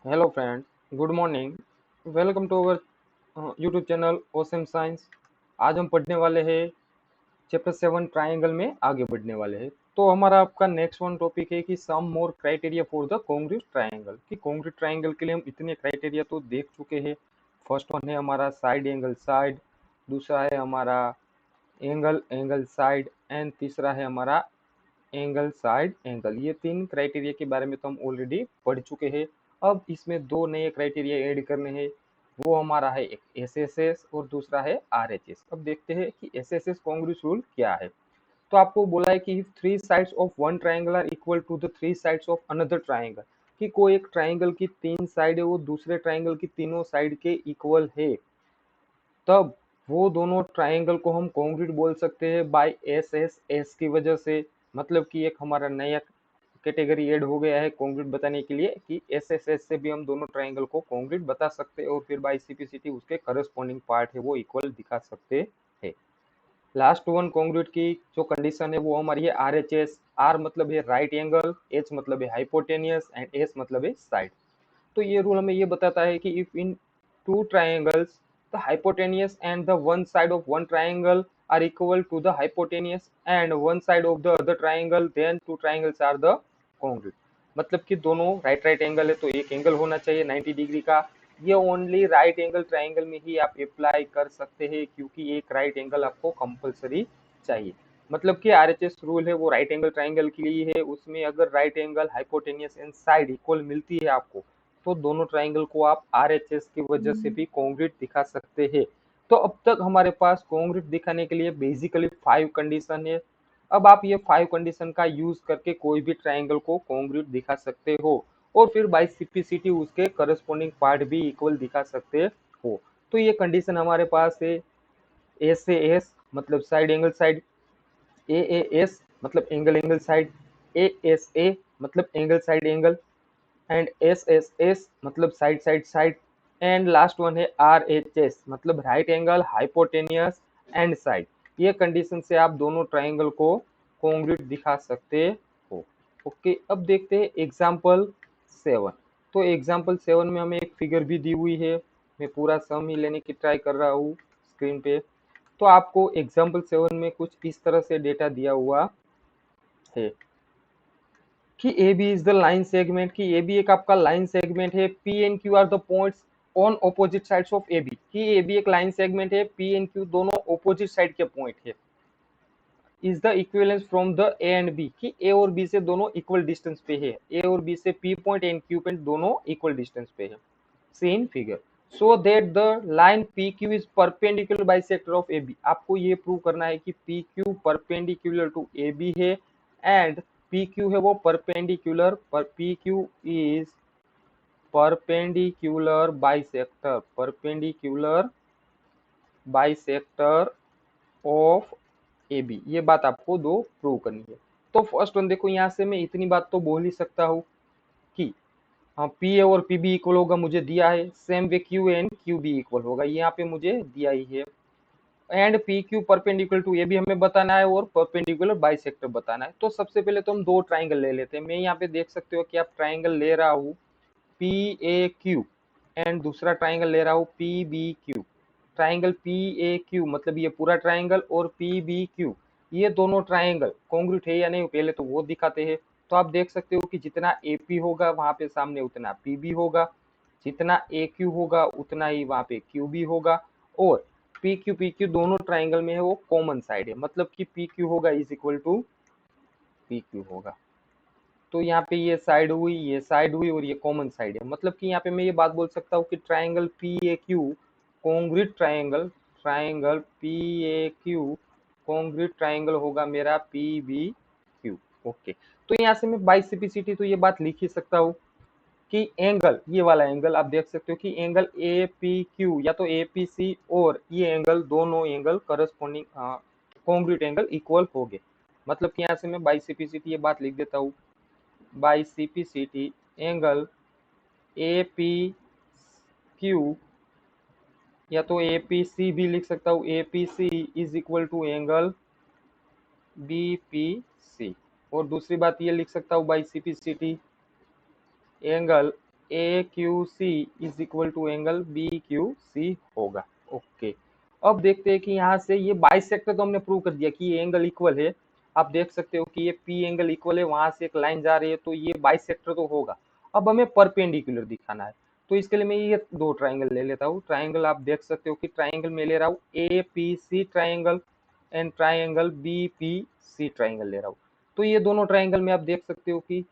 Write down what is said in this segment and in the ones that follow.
Hello friends, good morning. Welcome to our YouTube channel awesome science. आज हम पढ़ने वाले हैं चैप्टर 7 ट्राइंगल में आगे बढ़ने वाले हैं। तो हमारा आपका नेक्स्ट वन टॉपिक है कि some more criteria for the congruent triangle. कि कॉन्ग्रुएंट ट्राइंगल के लिए हम इतने क्राइटेरिया तो देख चुके हैं। फर्स्ट वन है हमारा साइड एंगल साइड, दूसरा है हमारा एंगल एंगल साइड एंड तीसरा है हमारा एंगल साइड एंगल। ये तीन क्राइटेरिया के बारे में तो हम ऑलरेडी पढ़ चुके हैं। अब इसमें दो नए क्राइटेरिया ऐड करने हैं। वो हमारा है एक एसएसएस और दूसरा है आरएचएस। अब देखते हैं कि एसएसएस कॉन्ग्रुएंस रूल क्या है। तो आपको बोला है कि three sides of one triangle are equal to the three sides of another triangle. कि कोई एक ट्राइंगल की तीन साइड है वो दूसरे ट्राइंगल की तीनों साइड के इक्वल है, तब वो दोनों ट्राइंगल को हम कॉन्ग्रुएंट बोल सकते हैं बाय एस एस एस की वजह से। मतलब कि एक हमारा नया कैटेगरी ऐड हो गया है कॉन्ग्रुएंट बताने के लिए कि एस एस एस से भी हम दोनों ट्राइंगल को कॉन्ग्रुएंट बता सकते हैं और फिर बाय सीपीसीटी उसके करस्पॉन्डिंग पार्ट है वो इक्वल दिखा सकते हैं। लास्ट वन कॉन्ग्रुएंट की जो कंडीशन है वो हमारी है आरएचएस। आर मतलब है राइट एंगल, एच मतलब है हाइपोटेनियस एंड एस मतलब है साइड। तो ये रूल हमें ये बताता है कि if in two triangles the hypotenuse and the one side of one triangle are equal to the hypotenuse and one side of the other triangle, then two triangles are the congruent। मतलब कि दोनों right right angle है तो एक angle होना चाहिए 90 degree का। ये ओनली राइट एंगल ट्राइंगल में ही आप अप्लाई कर सकते हैं क्योंकि एक राइट एंगल आपको कंपलसरी चाहिए। मतलब कि आरएचएस रूल है वो राइट एंगल ट्राइंगल के लिए है। उसमें अगर right angle hypotenuse and side equal मिलती है आपको, तो दोनों ट्राइंगल को आप आरएचएस की वजह से भी कॉन्ग्रुएंट दिखा सकते हैं। तो अब तक हमारे पास कॉन्ग्रुएंट दिखाने के लिए बेसिकली 5 कंडीशन है। अब आप ये 5 कंडीशन का यूज करके कोई भी ट्राइंगल को कॉन्ग्रुएंट दिखा सकते हो और फिर बाय सिंप्लिसिटी उसके करस्पॉन्डिंग पार्ट भी इक्वल दिखा सकते हो। तो ये कंडीशन हमारे पास है एस से एस मतलब side angle side, A S मतलब angle angle side, A S A मतलब angle side angle and S S S मतलब side side side and last one है आर एच एस मतलब right angle hypotenuse and side. ये condition से आप दोनों triangle को कॉन्ग्रुएंट दिखा सकते हो। ओके, अब देखते हैं एग्जाम्पल 7। तो एग्जाम्पल 7 में हमें एक फिगर भी दी हुई है। मैं पूरा सम ही लेने की ट्राई कर रहा हूँ स्क्रीन पे। तो आपको एग्जाम्पल 7 में कुछ इस तरह से डेटा दिया हुआ है कि A B is the line segment. कि ए बी एक आपका लाइन सेगमेंट है। P and Q are the points on opposite sides of A B. कि ए बी एक लाइन सेगमेंट है, पी एंड क्यू दोनों ऑपोजिट साइड के point है। Is the equivalence from the A and B. कि A और B से दोनों इक्वल डिस्टेंस पे है। ए और बी से P point and Q point दोनों इक्वल डिस्टेंस पे है। Same figure so that the line P Q is perpendicular bisector of A B. आपको ये प्रूव करना है कि P Q perpendicular to A B है एंड पी क्यू है वो परपेंडिकुलर पर P Q is perpendicular bisector, perpendicular bisector of A B. ये बात आपको दो प्रूव करनी है। तो फर्स्ट वन देखो, यहाँ से मैं इतनी बात तो बोल ही सकता हूँ कि हाँ पी ए और पी बी इक्वल होगा, मुझे दिया है। Same way Q and Q B equal होगा, यहाँ पे मुझे दिया ही है। And P Q perpendicular to A भी हमें बताना है और परपेंडिकुलर बाइसेक्टर बताना है। तो सबसे पहले तो हम दो ट्राइंगल ले लेते हैं। मैं यहाँ पे देख सकते हो कि आप ट्राइंगल ले रहा हूँ पी ए क्यू एंड दूसरा ट्राइंगल ले रहा हूँ P B Q. Triangle P A Q मतलब ये पूरा ट्राइंगल और पी बी क्यू, ये दोनों ट्राइंगल कॉन्ग्रुएंट है या नहीं पहले तो वो दिखाते हैं। तो आप देख सकते हो कि जितना ए पी होगा वहां पे सामने उतना पी बी होगा, जितना ए क्यू होगा उतना ही वहां पे क्यू बी होगा। और पी क्यू दोनों ट्राइंगल में है वो कॉमन साइड है, मतलब कि पी क्यू होगा is equal to P Q होगा। तो यहाँ पे ये साइड हुई, ये साइड हुई और ये कॉमन साइड है। मतलब कि यहाँ पे मैं ये बात बोल सकता हूँ कि triangle P A Q congruent triangle, triangle P A Q congruent triangle होगा मेरा पी बी क्यू। ओके, तो यहाँ से मैं बाई सिंप्लिसिटी तो ये बात लिख ही सकता हूँ कि एंगल, ये वाला एंगल आप देख सकते हो कि एंगल ए पी क्यू या तो ए पी सी और ये एंगल दोनों angle corresponding congruent angle equal हो गए। मतलब कि यहाँ से मैं बाई सिंप्लिसिटी ये बात लिख देता हूँ, by CPCT angle A P Q या तो ए पी सी भी लिख सकता हूँ, A P C is equal to angle B P C. और दूसरी बात ये लिख सकता हूँ by CPCT angle A Q C is equal to angle B Q C होगा। ओके, अब देखते हैं कि यहाँ से ये बाइसेक्टर तो हमने प्रूव कर दिया कि ये एंगल इक्वल है। आप देख सकते हो कि ये पी एंगल इक्वल है, वहां से एक लाइन जा रही है, तो ये बाइसेक्टर तो होगा। अब हमें परपेंडिकुलर दिखाना है, तो इसके लिए मैं ये दो ट्राइंगल ले लेता हूँ। ट्राइंगल आप देख सकते हो कि ट्राइंगल में ले रहा हूँ A P C triangle and triangle B P C triangle ले रहा हूँ। तो ये दोनों ट्राइंगल में आप देख सकते हो कि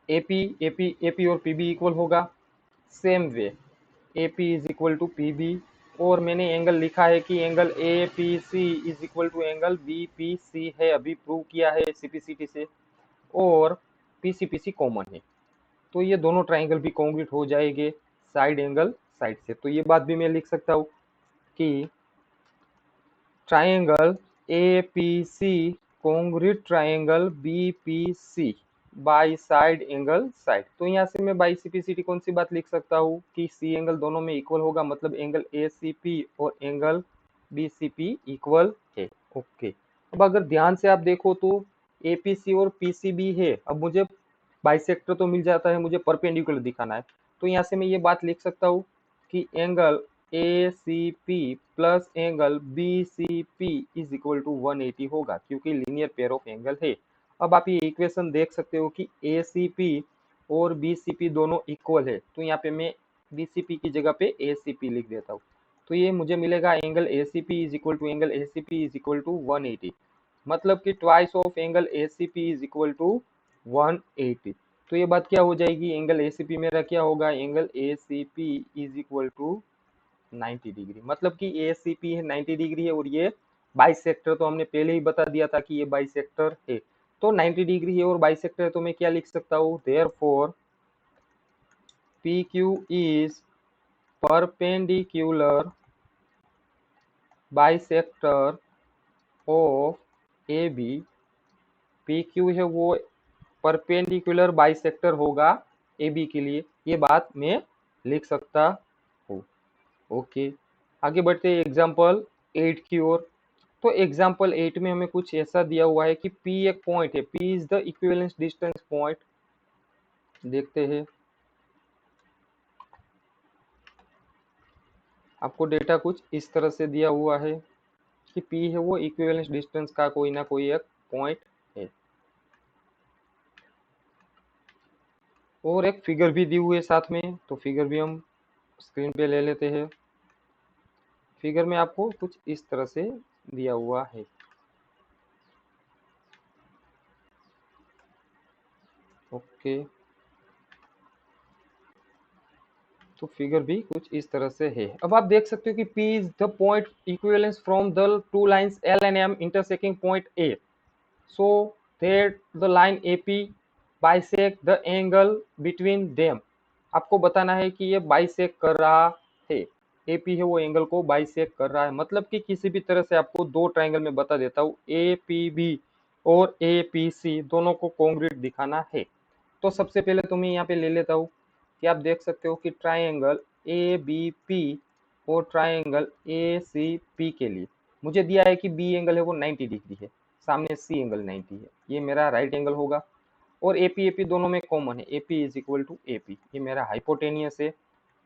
एपी और पीबी इक्वल होगा। Same way AP is equal to PB, और मैंने एंगल लिखा है कि angle A P C is equal to angle B P C है, अभी प्रूव किया है सीपीसीटी से, और पीसीपीसी कॉमन है, तो ये दोनों ट्राइंगल भी कॉन्ग्रुएंट हो जाएंगे साइड एंगल साइड से। तो ये बात भी मैं लिख सकता हूँ कि triangle A P C congruent triangle B P C by side angle side. तो यहाँ से मैं बाई सीपीसीटी कौन सी बात लिख सकता हूँ कि सी एंगल दोनों में इक्वल होगा, मतलब एंगल ए सी पी और angle B C P equal है। ओके, अब अगर ध्यान से आप देखो तो ए पी सी और पी सी बी है। अब मुझे बाइसेक्टर तो मिल जाता है, मुझे परपेंडिकुलर दिखाना है, तो यहाँ से मैं ये बात लिख सकता हूँ कि angle A C P plus angle B C P is equal to 180 होगा, क्योंकि लीनियर पेयर ऑफ एंगल है। अब आप ये इक्वेशन देख सकते हो कि ए सी पी और बी सी पी दोनों इक्वल है, तो यहाँ पे मैं बी सी पी की जगह पे ए सी पी लिख देता हूँ। तो ये मुझे मिलेगा angle A C P is equal to angle A C P is equal to 180, मतलब कि twice of angle A C P is equal to 180। तो ये बात क्या हो जाएगी, एंगल ए सी पी मेरा क्या होगा, angle A C P is equal to 90 degree, मतलब कि ए सी पी है 90 डिग्री है, और ये बाइसेक्टर तो हमने पहले ही बता दिया था कि ये बाइसेक्टर है, तो 90 डिग्री है और बाइसेक्टर है, तो मैं क्या लिख सकता हूँ, therefore P Q is perpendicular bisector of A B. P Q है वो परपेंडिकुलर बाइसेक्टर होगा ए बी के लिए, ये बात मैं लिख सकता हूँ। ओके, आगे बढ़ते हैं एग्जाम्पल 8 की ओर। तो एग्जाम्पल 8 में हमें कुछ ऐसा दिया हुआ है कि P एक पॉइंट है, P is the equivalence distance point. देखते हैं, आपको डेटा कुछ इस तरह से दिया हुआ है कि P है वो इक्विवेलेंस डिस्टेंस का कोई ना कोई एक पॉइंट है, और एक फिगर भी दी हुई है साथ में, तो फिगर भी हम स्क्रीन पे ले लेते हैं। फिगर में आपको कुछ इस तरह से दिया हुआ है। ओके, तो फिगर भी कुछ इस तरह से है। अब आप देख सकते हो कि P is the point equivalence from the two lines L and M intersecting point A, so that the line AP bisect the angle between them। आपको बताना है कि ये बाइसेक कर रहा है, AP है वो एंगल को बाइसेक कर रहा है, मतलब कि किसी भी तरह से आपको दो ट्राइंगल में बता देता हूँ, APB और APC दोनों को कॉन्ग्रुएंट दिखाना है। तो सबसे पहले तो मैं यहाँ पे ले लेता हूँ कि आप देख सकते हो कि ट्राइंगल ABP और ट्राइंगल ACP के लिए मुझे दिया है कि बी एंगल है वो 90 डिग्री है, सामने सी एंगल 90 है, ये मेरा राइट एंगल होगा, और एपी एपी दोनों में कॉमन है, AP is equal to AP, ये मेरा हाइपोटेनियस है,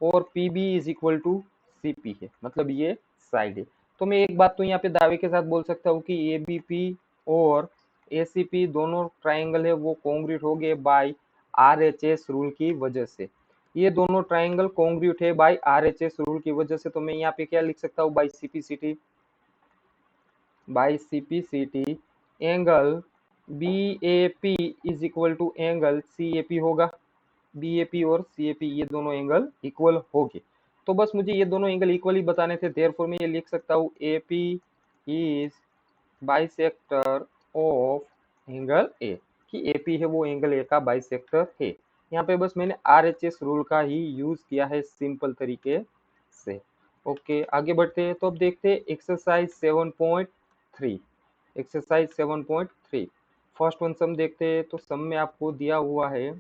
और PB is equal to CP है, मतलब ये साइड है। तो मैं एक बात तो यहाँ पे दावे के साथ बोल सकता हूँ कि एबीपी और एसीपी दोनों ट्राइंगल है वो कॉन्ग्रुएंट हो गए बाय आरएचएस रूल की वजह से। ये दोनों ट्राइंगल कॉन्ग्रुएंट है बाय आरएचएस रूल की वजह से, तो मैं यहाँ पे क्या लिख सकता हूँ, by CPCT angle B A P is equal to angle C A P होगा। बी ए पी और सी ए पी ये दोनों एंगल इक्वल होंगे, तो बस मुझे ये दोनों एंगल इक्वली बताने थे, देयरफॉर मैं ये लिख सकता हूँ A P is bisector of angle A, कि ए पी है वो एंगल ए का बाइसेक्टर है। यहाँ पे बस मैंने आर एच एस रूल का ही यूज किया है सिंपल तरीके से। ओके, आगे बढ़ते हैं, तो अब देखते हैं एक्सरसाइज 7.3। एक्सरसाइज 7.3 फर्स्ट वन सम देखते हैं, तो सम में आपको दिया हुआ है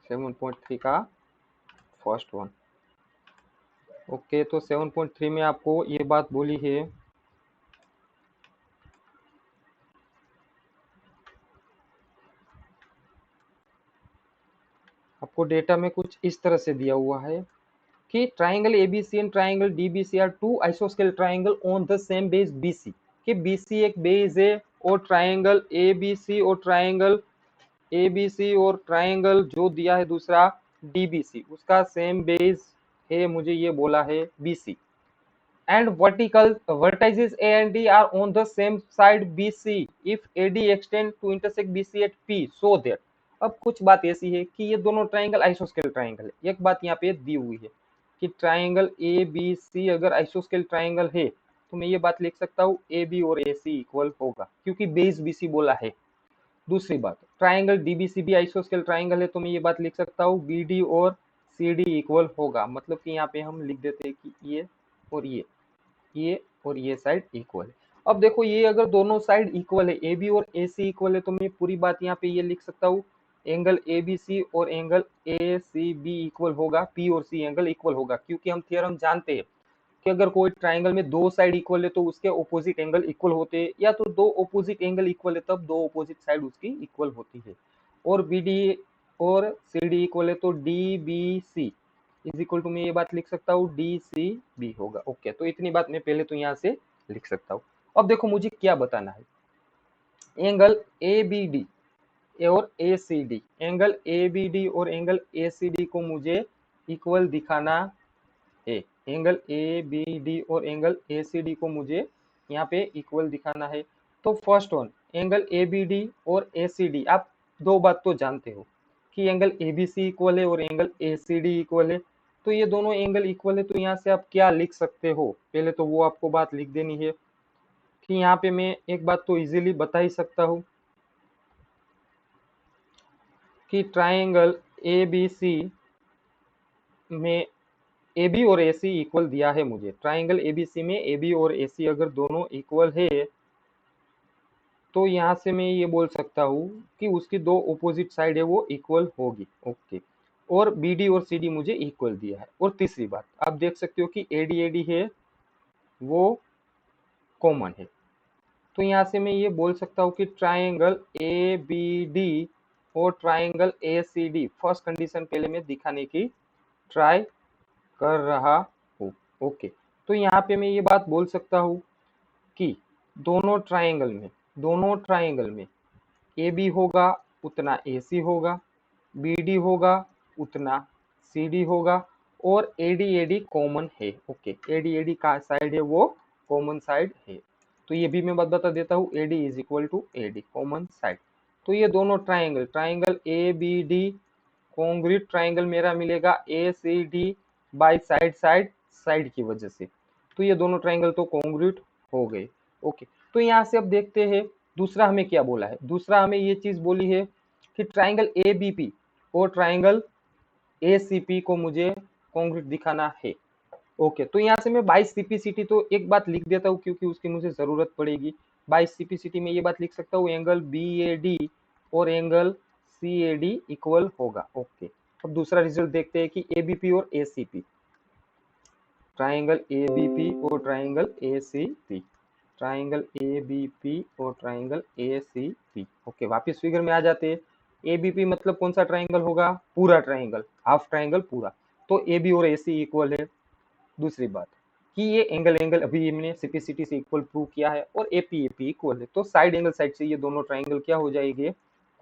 7.3 का फर्स्ट वन। ओके, तो 7.3 में आपको ये बात बोली है आपको डेटा में कुछ इस तरह से दिया हुआ है कि triangle ABC and triangle DBC are two आइसोस्केल triangle on the same base BC, कि बीसी एक बेस है और ट्राइंगल एबीसी और ट्राइंगल एबीसी और ट्राइंगल जो दिया है दूसरा डीबीसी उसका सेम बेस है, मुझे ये बोला है BC, and vertices A and D are on the same side BC if AD extend to intersect BC at P so that, अब कुछ बात ऐसी है कि ये दोनों ट्राइंगल आइसोस्केल ट्राइंगल है। एक बात यहाँ पे दी हुई है कि ट्राइंगल ए बी सी अगर आइसोस्केल ट्राइंगल है तो मैं ये बात लिख सकता हूँ ए बी और ए सी इक्वल होगा क्योंकि बेस बीसी बोला है। दूसरी बात, ट्राइंगल डीबीसी भी आइसोस्केल ट्राइंगल है तो मैं ये बात लिख सकता हूँ बी डी और सी डी इक्वल होगा, मतलब कि यहाँ पे हम लिख देते हैं कि और ये साइड इक्वल है। अब देखो ये अगर दोनों साइड इक्वल है, ए बी और ए सी इक्वल है, तो मैं पूरी बात यहाँ पे ये लिख सकता हूँ एंगल ए बी सी और angle A C B equal होगा, पी और सी एंगल इक्वल होगा, क्योंकि हम थ्योरम जानते हैं कि अगर कोई ट्राइंगल में दो साइड इक्वल है तो उसके ऑपोजिट एंगल इक्वल होते हैं, या तो दो ऑपोजिट एंगल इक्वल है तब दो ऑपोजिट साइड उसकी इक्वल होती है। और बी डी और सी डी इक्वल है तो D B C is equal to मैं ये बात लिख सकता हूँ डी सी बी होगा। ओके, तो इतनी बात मैं पहले तो यहाँ से लिख सकता हूँ। अब देखो मुझे क्या बताना है, एंगल ए बी डी और A C D, angle A B D और एंगल ए सी डी को मुझे इक्वल दिखाना है। एंगल ए बी डी और एंगल ए सी डी को मुझे यहाँ पे इक्वल दिखाना है। तो first one, angle A B D और ए सी डी, आप दो बात तो जानते हो कि angle A B C equal है और angle A C D equal है, तो ये दोनों एंगल इक्वल है, तो यहाँ से आप क्या लिख सकते हो, पहले तो वो आपको बात लिख देनी है कि यहाँ पे मैं एक बात तो इजीली बता ही सकता हूँ कि ट्राइंगल ए बी सी में ए बी और ए सी इक्वल दिया है मुझे, ट्राइंगल एबीसी में ए बी और ए सी अगर दोनों इक्वल है तो यहाँ से मैं ये बोल सकता हूँ कि उसकी दो ऑपोजिट साइड है वो इक्वल होगी। ओके, और बी डी और सी डी मुझे इक्वल दिया है। और तीसरी बात आप देख सकते हो कि ए डी है वो कॉमन है, तो यहाँ से मैं ये बोल सकता हूँ कि ट्राइंगल ए बी डी और triangle A C D, first condition पहले मैं दिखाने की ट्राई कर रहा हूँ। ओके, तो यहाँ पे मैं ये बात बोल सकता हूँ कि दोनों ट्राइंगल में ए बी होगा उतना ए सी होगा, बी डी होगा उतना सी डी होगा, और ए डी कॉमन है। ओके, ए डी का साइड है वो कॉमन साइड है, तो ये भी मैं बात बता देता हूँ, A D is equal to A D common side. तो ये दोनों triangle A B D congruent triangle मेरा मिलेगा A C D by side की वजह से, तो ये दोनों ट्राइंगल तो कॉन्ग्रुएंट हो गए। ओके, तो यहाँ से अब देखते हैं दूसरा हमें क्या बोला है। दूसरा हमें ये चीज बोली है कि ट्राइंगल ए बी पी और ट्राइंगल ए सी पी को मुझे कॉन्ग्रुएंट दिखाना है। ओके, तो यहाँ से मैं बाई सीपीसीटी तो एक बात लिख देता हूँ क्योंकि उसकी मुझे जरूरत पड़ेगी। बाई सीपीसीटी में ये बात लिख सकता हूँ एंगल बी ए डी और angle C A D equal होगा। ओके, अब दूसरा रिजल्ट देखते हैं कि एबीपी और एसीपी, ट्राइंगल एबीपी और ट्राइंगल एसीपी, ट्राइंगल एबीपी और ट्राइंगल एसीपी। ओके, वापस फिगर में आ जाते हैं। एबीपी मतलब कौन सा ट्राइंगल होगा, पूरा ट्राइंगल, हाफ ट्राइंगल पूरा, तो ए बी और ए सी इक्वल है। दूसरी बात कि ये एंगल अभी हमने सीपीसीटी से इक्वल प्रूव किया है, और एपी इक्वल है, तो साइड एंगल साइड से ये दोनों ट्राइंगल क्या हो जाएंगे,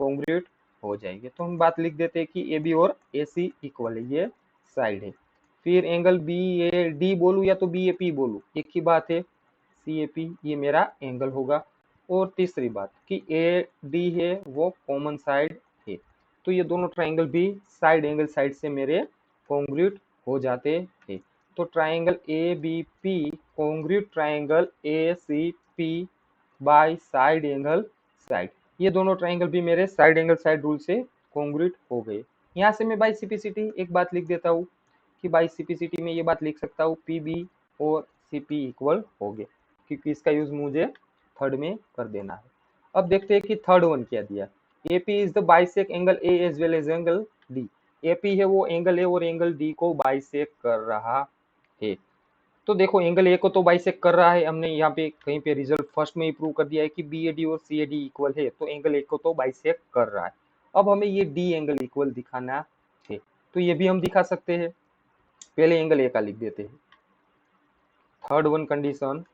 कॉन्ग्रुएंट हो जाएंगे। तो हम बात लिख देते हैं कि ए बी और ए सी इक्वल है, ये साइड है। फिर एंगल बी ए डी बोलूँ या तो बी ए पी बोलूँ, एक ही बात है, सी ए पी ये मेरा एंगल होगा। और तीसरी बात कि ए डी है वो कॉमन साइड है, तो ये दोनों ट्राइंगल भी साइड एंगल साइड से मेरे कॉन्ग्रुएंट हो जाते हैं। तो triangle A B P congruent triangle A C P by side angle side, ये दोनों ट्राइंगल भी मेरे साइड एंगल साइड रूल से कॉन्ग्रुएंट हो गए। यहाँ से मैं बाई सीपीसीटी एक बात लिख देता हूँ कि बाई सीपीसीटी में ये बात लिख सकता हूँ पी बी और सी पी इक्वल हो गए, क्योंकि इसका यूज मुझे थर्ड में कर देना है। अब देखते हैं कि थर्ड वन क्या दिया, AP is the bisect angle A as well as angle D, AP है वो एंगल ए और एंगल डी को बाइसेक कर रहा है। तो देखो एंगल ए को तो बाइसेक कर रहा है, हमने यहाँ पे कहीं पे रिजल्ट फर्स्ट में ही प्रूव कर दिया है कि बी ए डी और सी ए डी इक्वल है, तो एंगल ए को तो बाइसेक कर रहा है। अब हमें ये डी एंगल इक्वल दिखाना है, तो ये भी हम दिखा सकते हैं। पहले एंगल ए का लिख देते हैं। थर्ड वन कंडीशन,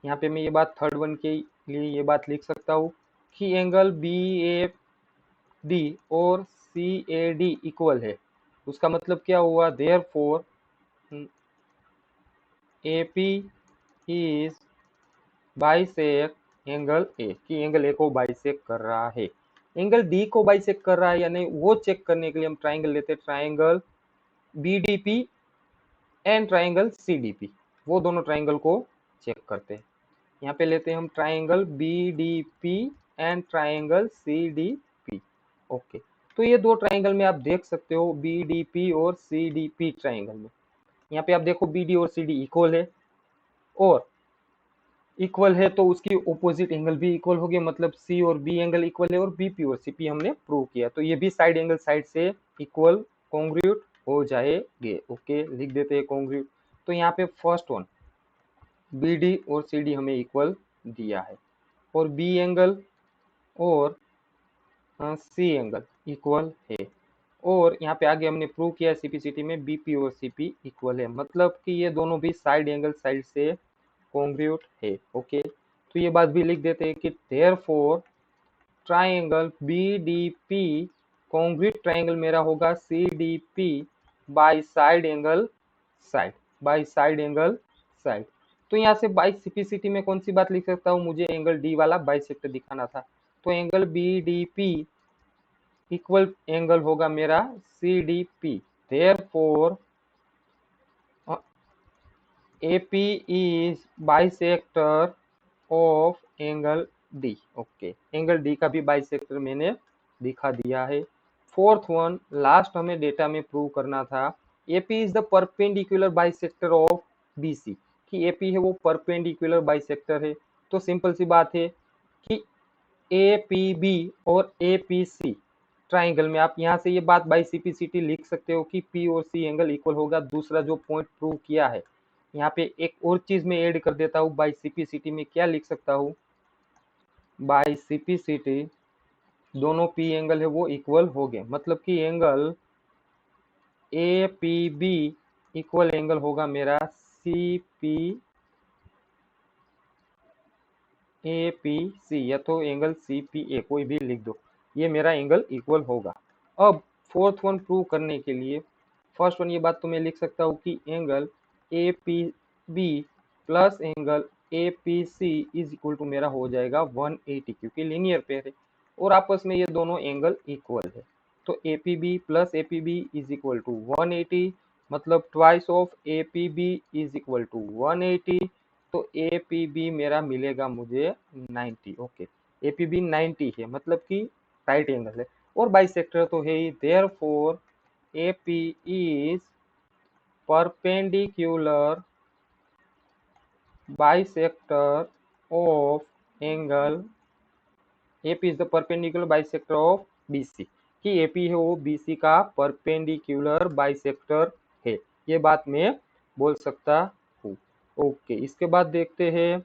यहाँ पे मैं ये बात थर्ड वन के लिए ये बात लिख सकता हूँ कि एंगल बी ए डी और सी ए डी इक्वल है। उसका मतलब क्या हुआ, therefore A P is bisect angle A, कि एंगल ए को बाइसेक कर रहा है। एंगल डी को बाइसेक कर रहा है या नहीं वो चेक करने के लिए हम ट्राइंगल लेते हैं, triangle B D P and triangle C D P, वो दोनों ट्राइंगल को चेक करते हैं। यहाँ पे लेते हैं हम triangle B D P and triangle C D P. Okay, तो ये दो ट्राइंगल में आप देख सकते हो बी डी पी और सी डी पी ट्राइंगल में, यहाँ पे आप देखो बी डी और सी डी इक्वल है, और इक्वल है तो उसकी ऑपोजिट एंगल भी इक्वल हो गया, मतलब सी और बी एंगल इक्वल है, और बीपी और सीपी हमने प्रूव किया, तो ये भी साइड एंगल साइड से इक्वल कॉन्ग्रुएंट हो जाएंगे। ओके, लिख देते हैं कॉन्ग्रुएंट। तो यहाँ पे फर्स्ट वन बी डी और सी डी हमें इक्वल दिया है, और बी एंगल और सी एंगल इक्वल है, और यहाँ पे आगे हमने प्रूव किया सीपीसीटी में बीपी और सीपी इक्वल है, मतलब कि ये दोनों भी साइड एंगल साइड से कॉन्ग्रुएंट है। ओके, तो ये बात भी लिख देते हैं कि therefore triangle B D P congruent triangle मेरा होगा C D P by side angle side, by side angle side. तो यहाँ से बाई सीपीसीटी में कौन सी बात लिख सकता हूँ, मुझे एंगल डी वाला बाइसेक्टर दिखाना था, तो angle B D P equal angle होगा मेरा C D P, therefore AP is bisector of angle D। Okay, angle D का भी बाइसेक्टर मैंने दिखा दिया है। फोर्थ वन लास्ट हमें डेटा में प्रूव करना था, AP is the perpendicular bisector of BC, कि AP है वो परपेंडिकुलर बाइसेक्टर है। तो सिंपल सी बात है कि APB और APC ट्राइंगल में आप यहाँ से ये बात बाई सीपीसीटी लिख सकते हो कि P और C एंगल इक्वल होगा। दूसरा जो पॉइंट प्रूव किया है, यहाँ पे एक और चीज में ऐड कर देता हूँ, बाई सीपीसीटी में क्या लिख सकता हूँ, बाई सीपीसीटी दोनों P एंगल है वो इक्वल हो गए, मतलब कि angle A P B equal angle होगा मेरा सी पी ए पी सी, या तो एंगल सी पी ए कोई भी लिख दो, ये मेरा एंगल इक्वल होगा। अब फोर्थ वन प्रूव करने के लिए फर्स्ट वन ये बात तो मैं लिख सकता हूँ कि angle A P B plus angle A P C is equal to मेरा हो जाएगा 180, क्योंकि लीनियर पेयर है और आपस में ये दोनों एंगल इक्वल है। तो A P B plus A P B is equal to 180, मतलब twice of A P B is equal to 180, तो ए पी बी मेरा मिलेगा मुझे 90। ओके, ए पी बी 90 है, मतलब कि राइट एंगल है और बाइसेक्टर तो है ही, therefore AP is perpendicular bisector of angle, AP is the perpendicular bisector of BC, कि AP है वो BC का परपेंडिकुलर बाइसेक्टर है, ये बात मैं बोल सकता हूँ। ओके, इसके बाद देखते हैं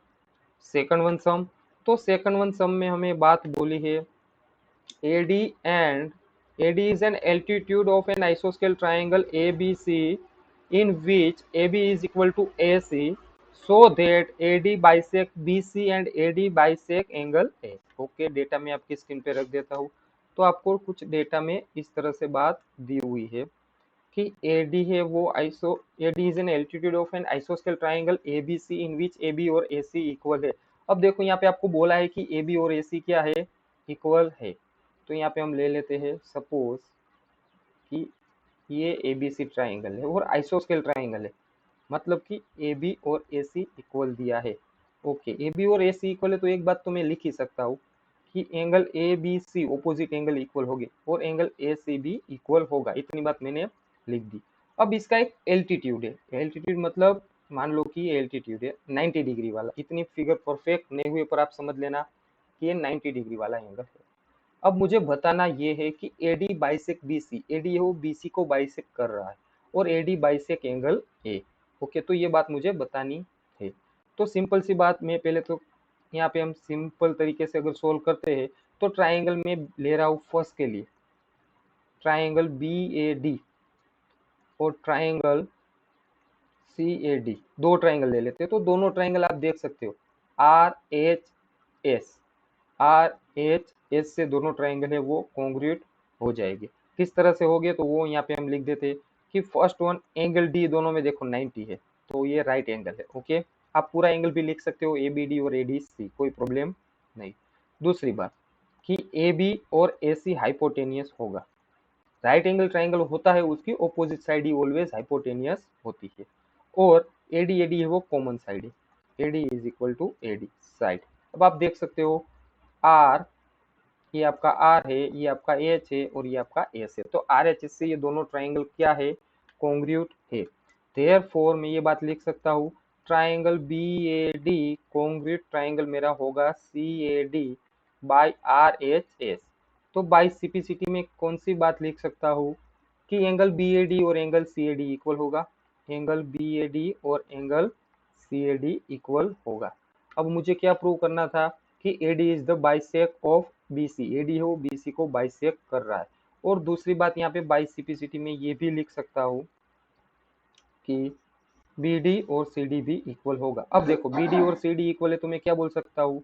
सेकंड वन सम। तो सेकंड वन सम में हमें बात बोली है AD and AD is an altitude of an isosceles triangle ABC in which AB is equal to AC, so that AD bisect BC and AD bisect angle A। Okay, data में आपकी screen पे रख देता हूँ। तो आपको कुछ data में इस तरह से बात दी हुई है कि AD है वो AD is an altitude of an isosceles triangle ABC in which AB और AC इक्वल है। अब देखो यहाँ पे आपको बोला है कि AB और AC क्या है, इक्वल है। तो यहाँ पे हम ले लेते हैं सपोज कि ये ABC ट्राइंगल है और आइसोस्केल ट्राइंगल है, मतलब कि AB और AC इक्वल दिया है। ओके, AB और AC इक्वल है तो एक बात तो मैं लिख ही सकता हूँ कि angle ABC opposite angle equal होंगे और एंगल AC भी इक्वल होगा, इतनी बात मैंने लिख दी। अब इसका एक एल्टीट्यूड है, एल्टीट्यूड मतलब मान लो कि एल्टीट्यूड है 90 डिग्री वाला, इतनी फिगर परफेक्ट नहीं हुए पर आप समझ लेना कि ये 90 डिग्री वाला एंगल है। अब मुझे बताना ये है कि AD बाइसेक BC, AD वो BC को बाइसेक कर रहा है और AD bisect angle A। Okay, तो ये बात मुझे बतानी है। तो सिंपल सी बात, मैं पहले तो यहाँ पे हम सिंपल तरीके से अगर सोल्व करते हैं तो ट्राइंगल में ले रहा हूँ फर्स्ट के लिए ट्राइंगल BAD, और ट्राइंगल सी ए डी, दो ट्राइंगल ले लेते हैं। तो दोनों ट्राइंगल आप देख सकते हो are H S, are H S से दोनों ट्राइंगल है वो कॉन्ग्रुएंट हो जाएगी। किस तरह से हो गए, तो वो यहाँ पे हम लिख देते कि फर्स्ट वन एंगल डी, दोनों में देखो 90 है, तो ये राइट एंगल है। ओके, आप पूरा एंगल भी लिख सकते हो ए बी डी और ए डी सी, कोई प्रॉब्लम नहीं। दूसरी बात कि ए बी और ए सी हाइपोटेनियस होगा। राइट एंगल ट्राइंगल होता है उसकी ऑपोजिट साइड ही ऑलवेज हाइपोटेनियस होती है। और एडी एडी है वो कॉमन साइड है, AD is equal to AD side. अब आप देख सकते हो आर, ये आपका आर है, ये आपका एच है और ये आपका एस है। तो आर एच एस से ये दोनों ट्राइंगल क्या है, कॉन्ग्रुएंट है। देयरफॉर मैं ये बात लिख सकता हूँ triangle B A D congruent triangle मेरा होगा C A D by R H S. तो बाई सिंपलिसिटी में कौन सी बात लिख सकता हूँ कि एंगल बी ए डी और angle C A D equal होगा, एंगल बी ए डी और angle C A D equal होगा। अब मुझे क्या प्रूव करना था कि AD is the bisect of BC, AD है वो BC को बाइसेक कर रहा है। और दूसरी बात यहाँ पे बाई सिंपलिसिटी में ये भी लिख सकता हूँ कि BD और CD भी इक्वल होगा। अब देखो BD और CD इक्वल है तो मैं क्या बोल सकता हूँ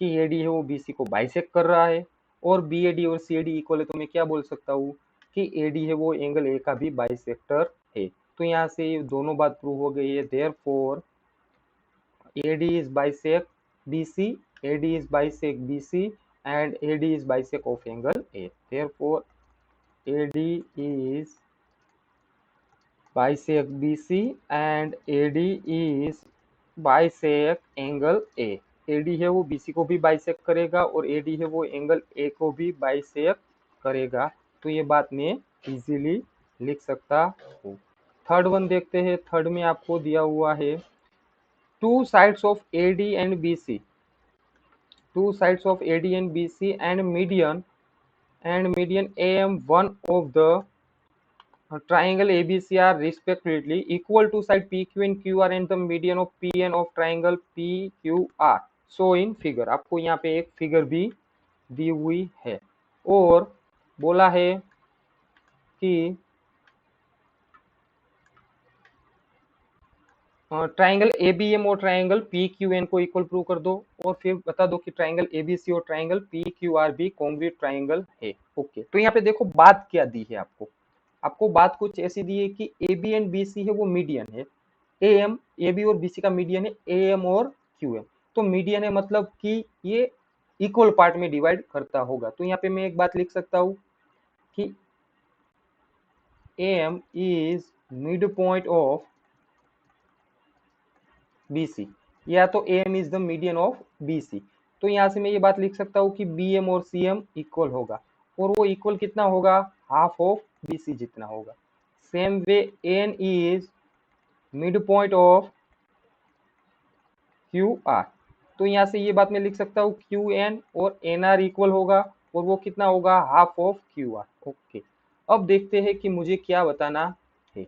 कि AD है वो BC को बाइसेक कर रहा है, और BAD और CD इक्वल है तो मैं क्या बोल सकता हूँ कि AD है वो एंगल A का भी बाइसेक्टर है। तो यहाँ से ये दोनों बात प्रूव हो गई है। Therefore AD is bisect BC, AD is bisect BC, and AD is bisect of angle A. Therefore, AD is bisect BC and AD is bisect angle A. AD है वो BC को भी बाइसेक्ट करेगा और AD है वो angle A को भी बाइसेक्ट करेगा। तो ये बात मैं इजीली लिख सकता हूँ। थर्ड वन देखते हैं। थर्ड में आपको दिया हुआ है two sides of AD and BC, two sides of AD and BC and median AM, one of the triangle ABC are respectively equal to side PQ and QR and the median of PN of triangle PQR. So in figure, आपको यहाँ पे एक figure भी दी हुई है और बोला है कि ट्राइंगल एबीएम और ट्राइंगल पीक्यूएन को इक्वल प्रूव कर दो, और फिर बता दो कि ट्राइंगल एबीसी और ट्राइंगल पीक्यूआर भी कॉन्ग्रुएंट ट्राइंगल है। ओके, तो यहाँ पे देखो बात क्या दी है आपको, आपको बात कुछ ऐसी दी है कि A B and B C है वो मीडियन है, एम ए बी और बी सी का मीडियन है ए एम और क्यू एम। तो मीडियन है मतलब कि ये इक्वल पार्ट में डिवाइड करता होगा। तो यहाँ पे मैं एक बात लिख सकता हूँ कि M is mid point of BC, या तो AM is the median of BC। तो यहाँ से मैं ये बात लिख सकता हूँ कि BM और CM इक्वल होगा, और वो इक्वल कितना होगा, हाफ ऑफ BC जितना होगा। Same way N is mid point of QR। तो यहाँ से ये बात मैं लिख सकता हूँ QN और NR इक्वल होगा, और वो कितना होगा, हाफ ऑफ QR। ओके, अब देखते हैं कि मुझे क्या बताना है।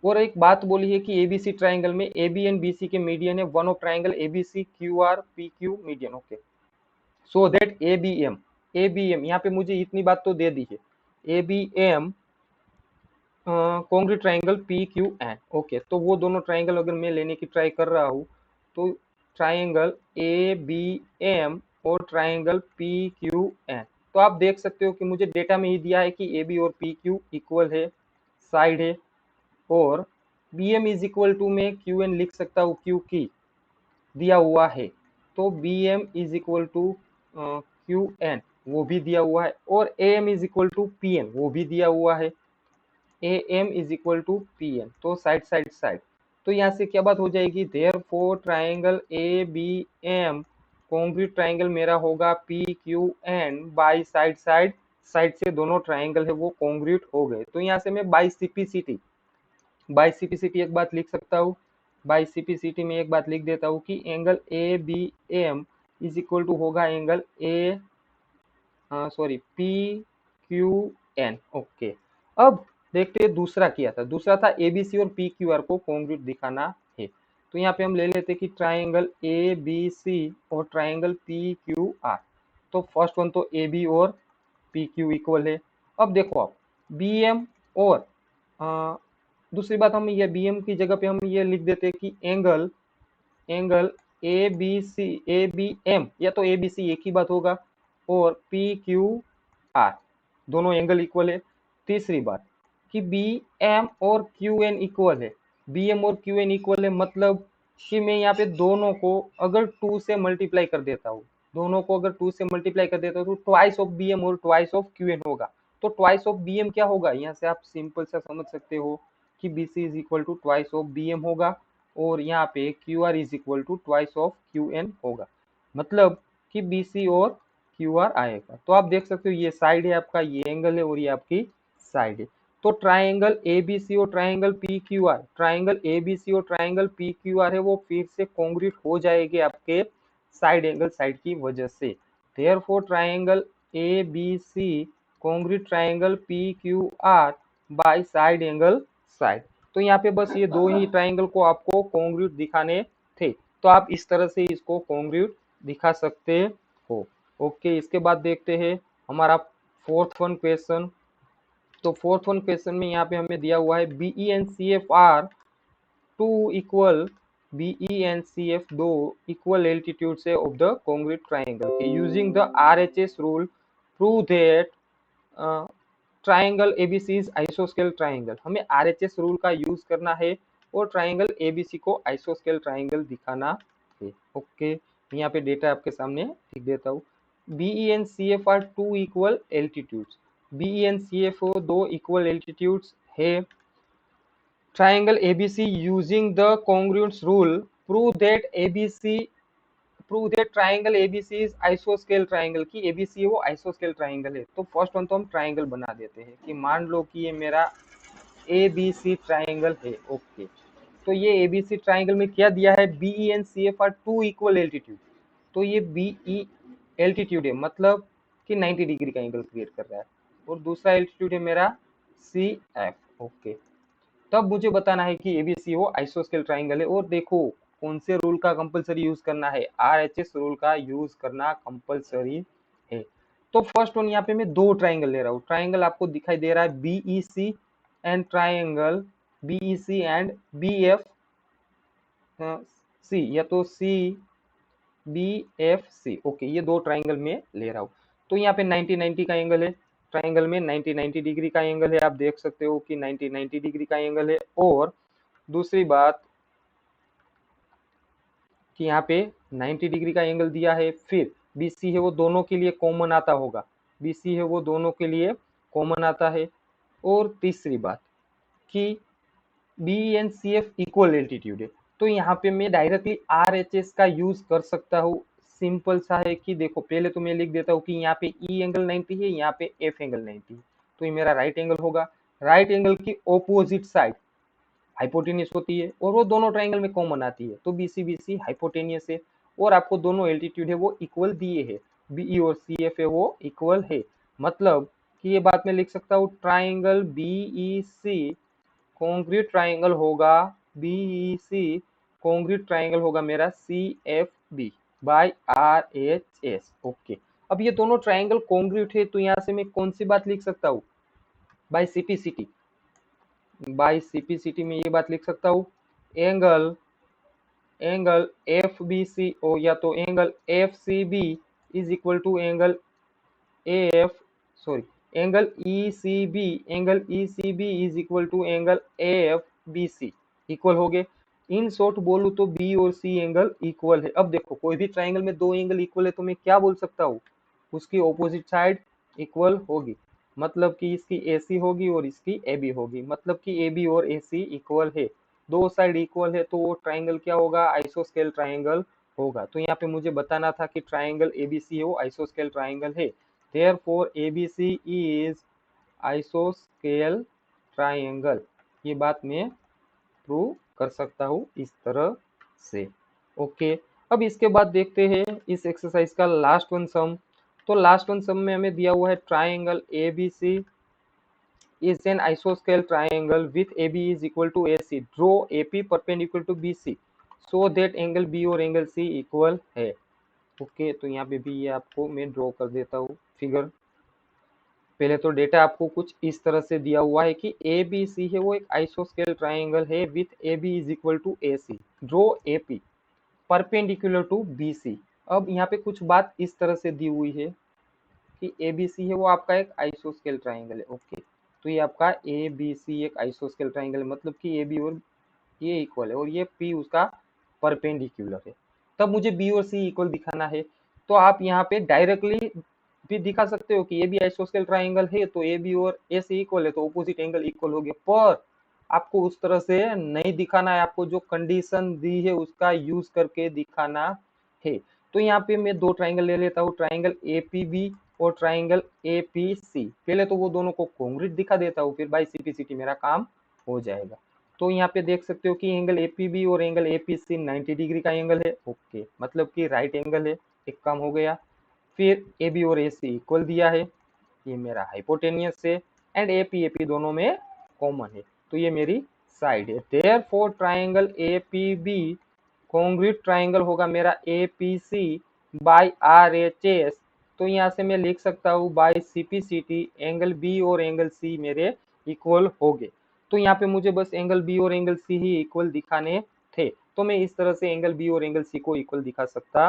और एक बात बोली है कि एबीसी ट्राइंगल में AB एंड BC के मीडियन है one of triangle ABC QR PQ median. Okay, so that ABM यहाँ पे मुझे इतनी बात तो दे दी है, ABM congruent triangle PQN। Okay, तो वो दोनों ट्राइंगल अगर मैं लेने की ट्राई कर रहा हूँ तो ट्राइंगल ABM और ट्राइंगल PQN, तो आप देख सकते हो कि मुझे डेटा में ही दिया है कि AB और PQ इक्वल है, साइड है, और BM इज इक्वल टू में QN लिख सकता हूँ क्योंकि दिया हुआ है। तो BM is equal to QN वो भी दिया हुआ है, और AM is equal to PN वो भी दिया हुआ है, AM is equal to PN। तो साइड साइड साइड, तो यहाँ से क्या बात हो जाएगी, therefore triangle ABM congruent triangle मेरा होगा PQN by side side, side से दोनों ट्राइंगल है वो कॉन्ग्रुएंट हो गए। तो यहाँ से मैं बाई सिंपलिसिटी एक बात लिख सकता हूँ, बाई सिंपलिसिटी में एक बात लिख देता हूँ कि angle ABM is equal to होगा एंगल PQN। ओके, अब देखते हैं दूसरा किया था, दूसरा था ABC और PQR को कॉन्ग्रुएंट दिखाना है। तो यहाँ पे हम ले लेते कि ट्राइंगल ABC और ट्राइंगल PQR। तो फर्स्ट वन तो AB और PQ इक्वल है। अब देखो आप BM और दूसरी बात, हम ये बी एम की जगह पे हम ये लिख देते हैं कि angle angle A B C A B M, या तो ए बी सी एक ही बात होगा, और पी क्यू आर दोनों एंगल इक्वल है। तीसरी बात कि बी एम और क्यू एन इक्वल है, बी एम और क्यू एन इक्वल है, मतलब कि मैं यहाँ पे दोनों को अगर 2 से मल्टीप्लाई कर देता हूँ, दोनों को अगर 2 से मल्टीप्लाई कर देता हूँ तो ट्वाइस ऑफ बी एम और ट्वाइस ऑफ क्यू एन होगा। तो ट्वाइस ऑफ बी एम क्या होगा, यहाँ से आप सिंपल सा समझ सकते हो कि B C is equal to twice of B M होगा, और यहाँ पे Q R is equal to twice of Q N होगा, मतलब कि बी सी और क्यू आर आएगा। तो आप देख सकते हो ये साइड है आपका, ये एंगल है, और ये आपकी साइड है। तो ट्राइंगल ए बी सी और triangle P Q R, triangle A B C और ट्राइंगल पी क्यू आर है वो फिर से कॉन्ग्रुएंट हो जाएंगे आपके साइड एंगल साइड की वजह से। Therefore triangle A B C congruent triangle P Q R by side angle side. तो यहाँ पे बस ये दो ही ट्राइंगल को आपको कॉन्ग्रुएंट दिखाने थे, तो आप इस तरह से इसको कॉन्ग्रुएंट दिखा सकते हो। ओके, इसके बाद देखते हैं हमारा फोर्थ वन क्वेश्चन। तो फोर्थ वन क्वेश्चन में यहाँ पे हमें दिया हुआ है BE and C F are two equal, BE and C F दो इक्वल एल्टीट्यूड से ऑफ द कॉन्ग्रुएंट ट्राइंगल के, using the RHS rule prove that triangle ABC is आइसोस्केल ट्राइंगल। हमें आरएचएस रूल का यूज करना है और ट्राइंगल एबीसी को आइसोस्केल ट्राइंगल दिखाना है। ओके, यहाँ पे डेटा आपके सामने लिख देता हूँ। BE and C F are two equal altitudes, BE and C F ओ दो इक्वल एल्टीट्यूड्स है। Triangle ABC using the congruence rule prove that ABC, prove that triangle ABC is आइसोस्केल ट्राइंगल, की एबीसी वो आइसोस्केल ट्राइंगल है। तो first one तो हम ट्राइंगल बना देते हैं कि मान लो कि ये मेरा एबीसी ट्राइंगल है। ओके, तो ये एबीसी ट्राइंगल में क्या दिया है, BE and C F are two equal altitude. तो ये बीई एल्टीट्यूड है, मतलब कि 90 डिग्री का एंगल क्रिएट कर रहा है, और दूसरा एल्टीट्यूड है मेरा सी एफ। ओके, तब मुझे बताना है कि एबीसी वो आइसोस्केल ट्राइंगल है। और देखो कौन से रूल का कंपलसरी यूज करना है, आरएचएस रूल का यूज करना कंपलसरी है। तो फर्स्ट वन यहाँ पे मैं दो ट्राइंगल ले रहा हूँ, ट्राइंगल आपको दिखाई दे रहा है BEC and triangle BEC and BF C, या तो C B F C. Okay, ये दो ट्राइंगल में ले रहा हूँ। तो यहाँ पे 90-90 का एंगल है, ट्राइंगल में 90-90 डिग्री का एंगल है, आप देख सकते हो कि 90-90 डिग्री का एंगल है। और दूसरी बात कि यहाँ पे 90 डिग्री का एंगल दिया है, फिर BC है वो दोनों के लिए कॉमन आता होगा, BC है वो दोनों के लिए कॉमन आता है। और तीसरी बात कि B and C F equal altitude है, तो यहाँ पे मैं डायरेक्टली RHS का यूज कर सकता हूँ। सिंपल सा है कि देखो पहले तो मैं लिख देता हूँ कि यहाँ पे E एंगल 90 है, यहाँ पे F एंगल 90 है, तो ये मेरा राइट एंगल होगा। राइट एंगल की ऑपोजिट साइड हाइपोटेनियस होती है, और वो दोनों ट्राइंगल में कॉमन आती है, तो BC BC हाइपोटेनियस है, और आपको दोनों एल्टीट्यूड है वो इक्वल दिए है, BE और CF है वो इक्वल है, मतलब कि ये बात मैं लिख सकता हूँ ट्राइंगल BEC कॉन्क्रीट ट्राइंगल होगा, BEC कॉन्क्रीट ट्राइंगल होगा मेरा CFB बाय RHS। ओके, अब ये दोनों ट्राइंगल कॉन्क्रीट है, तो यहाँ से मैं कौन सी बात लिख सकता हूँ, बाय CPCT, बाय CPCT में ये बात लिख सकता हूँ, एंगल एंगल FBC ओ या तो angle FCB is equal to angle AF, sorry angle ECB, angle ECB is equal to angle AFBC equal हो गए। इन शॉर्ट बोलूं तो B और C एंगल इक्वल है। अब देखो कोई भी ट्राइंगल में दो एंगल इक्वल है तो मैं क्या बोल सकता हूँ, उसकी ऑपोजिट साइड इक्वल होगी, मतलब कि इसकी AC होगी और इसकी AB होगी, मतलब कि AB और AC इक्वल है, दो साइड इक्वल है, तो वो ट्राइंगल क्या होगा, आइसोस्केल ट्राइंगल होगा। तो यहाँ पे मुझे बताना था कि ट्राइंगल ABC है वो आइसोस्केल ट्राइंगल है, therefore ABC is आइसोस्केल ट्राइंगल। ये बात मैं प्रूव कर सकता हूँ इस तरह से। ओके, अब इसके बाद देखते हैं इस एक्सरसाइज का लास्ट वन सम। तो लास्ट वन सम में हमें दिया हुआ है triangle ABC is an isosceles triangle with AB is equal to AC. Draw AP perpendicular to BC so that angle B और एंगल C इक्वल है। ओके, तो यहाँ पे भी ये आपको मैं ड्रॉ कर देता हूँ फिगर। पहले तो डेटा आपको कुछ इस तरह से दिया हुआ है कि ए बी सी है वो एक आइसोस्केल ट्राइंगल है with A B is equal to A C, draw A P perpendicular to B C. अब यहाँ पे कुछ बात इस तरह से दी हुई है कि ए बी सी है वो आपका एक आइसोस्केल ट्राइंगल है। ओके, तो ये आपका ए बी सी एक आइसोस्केल ट्राइंगल है, मतलब कि ए बी और ये इक्वल है और ये पी उसका परपेंडिकुलर है। तब मुझे बी और सी इक्वल दिखाना है, तो आप यहाँ पे डायरेक्टली भी दिखा सकते हो कि ये भी आइसोस्केल ट्राइंगल है तो ए बी और ए सी इक्वल है तो ऑपोजिट एंगल इक्वल हो गया। पर आपको उस तरह से नहीं दिखाना है, आपको जो कंडीशन दी है उसका यूज करके दिखाना है। तो यहाँ पे मैं दो ट्राइंगल ले लेता हूँ, ट्राइंगल ए पी बी और ट्राइंगल ए पी सी। पहले तो वो दोनों को कॉन्ग्रुएंट दिखा देता हूँ, फिर बाय सिंपलिसिटी मेरा काम हो जाएगा। तो यहाँ पे देख सकते हो कि एंगल एपीबी और एंगल एपीसी 90 डिग्री का एंगल है। ओके, मतलब कि राइट एंगल है, एक काम हो गया। फिर ए बी और ए सी इक्वल दिया है, ये मेरा हाइपोटेनियस है, एंड ए पी दोनों में कॉमन है, तो ये मेरी साइड है। Therefore triangle A P B congruent triangle होगा मेरा A P C by R H S. तो यहाँ से मैं लिख सकता हूँ by C P C T angle B और एंगल सी मेरे इक्वल हो गए। तो यहाँ पे मुझे बस एंगल बी और एंगल सी ही इक्वल दिखाने थे, तो मैं इस तरह से एंगल बी और एंगल सी को इक्वल दिखा सकता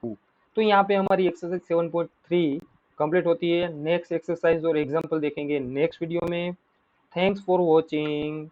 हूँ। तो यहाँ पे हमारी एक्सरसाइज 7.3 कंप्लीट होती है। नेक्स्ट एक्सरसाइज और एग्जांपल देखेंगे नेक्स्ट वीडियो में। Thanks for watching.